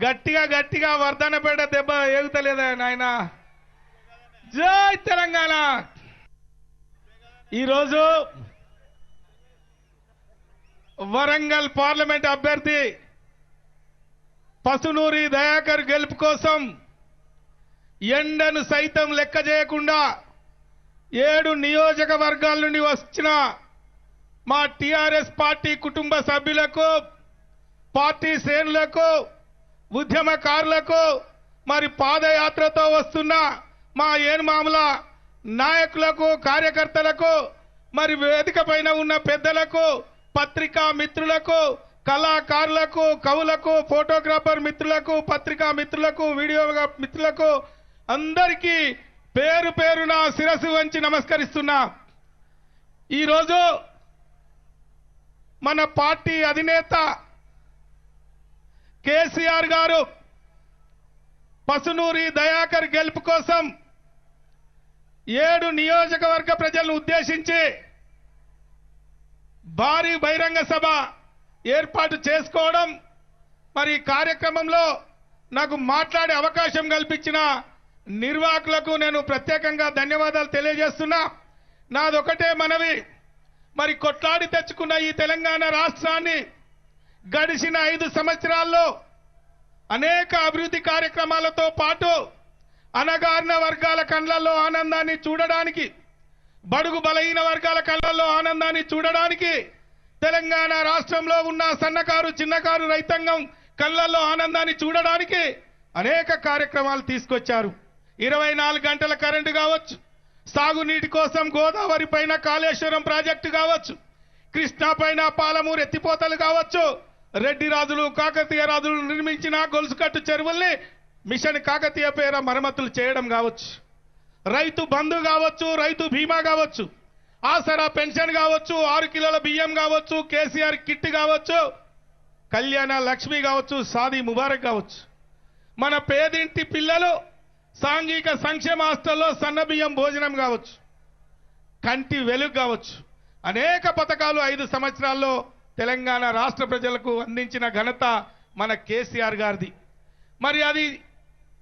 గట్టిగా గట్టిగా వర్ధనపేట దెబ్బ ఏగుతలేదా నాయన? జై తెలంగాణ. ఈరోజు వరంగల్ పార్లమెంట్ అభ్యర్థి పసునూరి దయాకర్ గెలుపు కోసం ఎండను సైతం లెక్క చేయకుండా 7 నియోజకవర్గాల నుండి వచ్చిన మా టిఆర్ఎస్ పార్టీ కుటుంబ సభ్యులకు, పార్టీ శ్రేణులకు, ఉద్యమకారులకు, మరి పాదయాత్రతో వస్తున్న మా ఏనుమాముల నాయకులకు, కార్యకర్తలకు, మరి వేదిక పైన ఉన్న పెద్దలకు, పత్రికా మిత్రులకు, కళాకారులకు, కవులకు, ఫోటోగ్రాఫర్ మిత్రులకు, పత్రికా మిత్రులకు, వీడియో మిత్రులకు అందరికీ పేరు పేరున శిరస్సు వంచి నమస్కరిస్తున్నా. ఈరోజు మన పార్టీ అధినేత కేసీఆర్ గారు పసునూరి దయాకర్ గెలుపు కోసం 7 నియోజకవర్గ ప్రజలను ఉద్దేశించి భారీ బహిరంగ సభ ఏర్పాటు చేసుకోవడం, మరి కార్యక్రమంలో నాకు మాట్లాడే అవకాశం కల్పించిన నిర్వాహకులకు నేను ప్రత్యేకంగా ధన్యవాదాలు తెలియజేస్తున్నా. నాదొకటే మనవి, మరి కొట్లాడి తెచ్చుకున్న ఈ తెలంగాణ రాష్ట్రాన్ని గడిచిన 5 సంవత్సరాల్లో అనేక అభివృద్ధి కార్యక్రమాలతో పాటు అణగారిన వర్గాల కళ్ళల్లో ఆనందాన్ని చూడడానికి, బడుగు బలహీన వర్గాల కళ్ళల్లో ఆనందాన్ని చూడడానికి, తెలంగాణ రాష్ట్రంలో ఉన్న సన్నకారు చిన్నకారు రైతాంగం కళ్ళల్లో ఆనందాన్ని చూడడానికి అనేక కార్యక్రమాలు తీసుకొచ్చారు. 24 గంటల కరెంటు కావచ్చు, సాగునీటి కోసం గోదావరి పైన కాళేశ్వరం ప్రాజెక్టు కావచ్చు, కృష్ణా పైన పాలమూరు ఎత్తిపోతలు కావచ్చు, రెడ్డి రాజులు కాకతీయ రాజులు నిర్మించిన గొలుసుకట్టు చెరువుల్ని మిషన్ కాకతీయ పేర మరమ్మతులు చేయడం కావచ్చు, రైతు బంధు కావచ్చు, రైతు బీమా కావచ్చు, ఆసరా పెన్షన్ కావచ్చు, 6 కిలోల బియ్యం కావచ్చు, కేసీఆర్ కిట్ కావచ్చు, కళ్యాణ లక్ష్మి కావచ్చు, షాదీ ముబారక్ కావచ్చు, మన పేదింటి పిల్లలు సాంఘిక సంక్షేమ హాస్టల్లో సన్న బియ్యం భోజనం కావచ్చు, కంటి వెలుగు కావచ్చు, అనేక పథకాలు 5 సంవత్సరాల్లో తెలంగాణ రాష్ట్ర ప్రజలకు అందించిన ఘనత మన కేసీఆర్ గారిది. మరి అది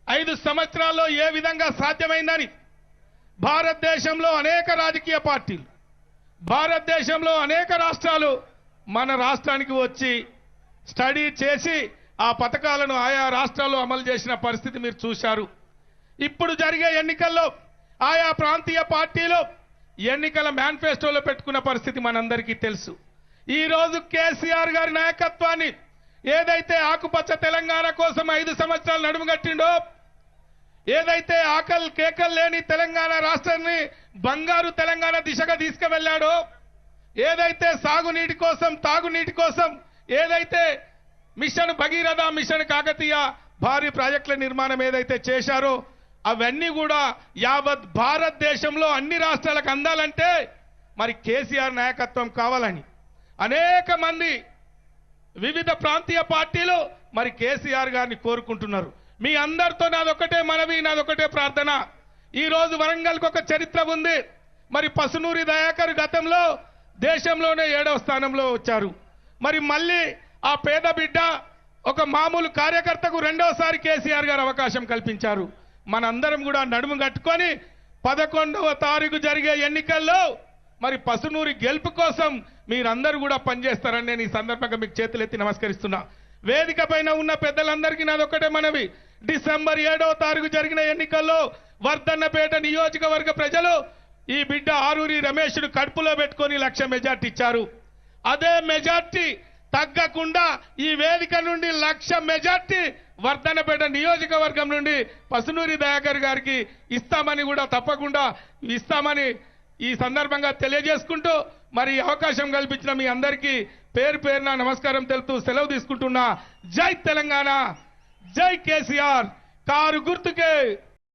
5 సంవత్సరాల్లో ఏ విధంగా సాధ్యమైందని భారతదేశంలో అనేక రాజకీయ పార్టీలు, భారతదేశంలో అనేక రాష్ట్రాలు మన రాష్ట్రానికి వచ్చి స్టడీ చేసి ఆ పథకాలను ఆయా రాష్ట్రాల్లో అమలు చేసిన పరిస్థితి మీరు చూశారు. ఇప్పుడు జరిగే ఎన్నికల్లో ఆయా ప్రాంతీయ పార్టీలు ఎన్నికల మేనిఫెస్టోలో పెట్టుకున్న పరిస్థితి మనందరికీ తెలుసు. ఈ రోజు కేసీఆర్ గారి నాయకత్వాన్ని ఏదైతే ఆకుపచ్చ తెలంగాణ కోసం 5 సంవత్సరాలు నడుముగట్టిండో, ఏదైతే ఆకలి కేకలు లేని తెలంగాణ రాష్ట్రాన్ని బంగారు తెలంగాణ దిశగా తీసుకువెళ్ళాడో, ఏదైతే సాగునీటి కోసం తాగునీటి కోసం ఏదైతే మిషన్ భగీరథ, మిషన్ కాకతీయ భారీ ప్రాజెక్టుల నిర్మాణం ఏదైతే చేశారో అవన్నీ కూడా యావత్ భారతదేశంలో అన్ని రాష్ట్రాలకు అందాలంటే మరి కేసీఆర్ నాయకత్వం కావాలని అనేక మంది వివిధ ప్రాంతీయ పార్టీలు మరి కేసీఆర్ గారిని కోరుకుంటున్నారు. మీ అందరితో నాదొకటే మనవి, నాదొకటే ప్రార్థన. ఈ రోజు వరంగల్కి ఒక చరిత్ర ఉంది. మరి పసునూరి దయాకర్ గతంలో దేశంలోనే 7వ స్థానంలో వచ్చారు. మరి మళ్ళీ ఆ పేద బిడ్డ ఒక మామూలు కార్యకర్తకు 2వసారి కేసీఆర్ గారు అవకాశం కల్పించారు. మనందరం కూడా నడుము కట్టుకొని 11వ తారీఖు జరిగే ఎన్నికల్లో మరి పసునూరి గెలుపు కోసం మీరందరూ కూడా పనిచేస్తారని నేను ఈ సందర్భంగా మీకు చేతులెత్తి నమస్కరిస్తున్నా. వేదిక పైన ఉన్న పెద్దలందరికీ నాదొక్కటే మనవి, డిసెంబర్ 7వ తారీఖు జరిగిన ఎన్నికల్లో వర్ధన్నపేట నియోజకవర్గ ప్రజలు ఈ బిడ్డ ఆరూరి రమేష్ను కడుపులో పెట్టుకొని 1 లక్ష మెజార్టీ ఇచ్చారు. అదే మెజార్టీ తగ్గకుండా ఈ వేదిక నుండి 1 లక్ష మెజార్టీ వర్ధన్నపేట నియోజకవర్గం నుండి పసునూరి దయాకర్ గారికి ఇస్తామని కూడా తప్పకుండా ఇస్తామని ఈ సందర్భంగా తెలియజేసుకుంటూ మరి అవకాశం కల్పించిన మీ అందరికీ పేరు పేరున నమస్కారం తెలుపుతూ సెలవు తీసుకుంటున్నా. జై తెలంగాణ, జై కేసీఆర్. కారు గుర్తుకే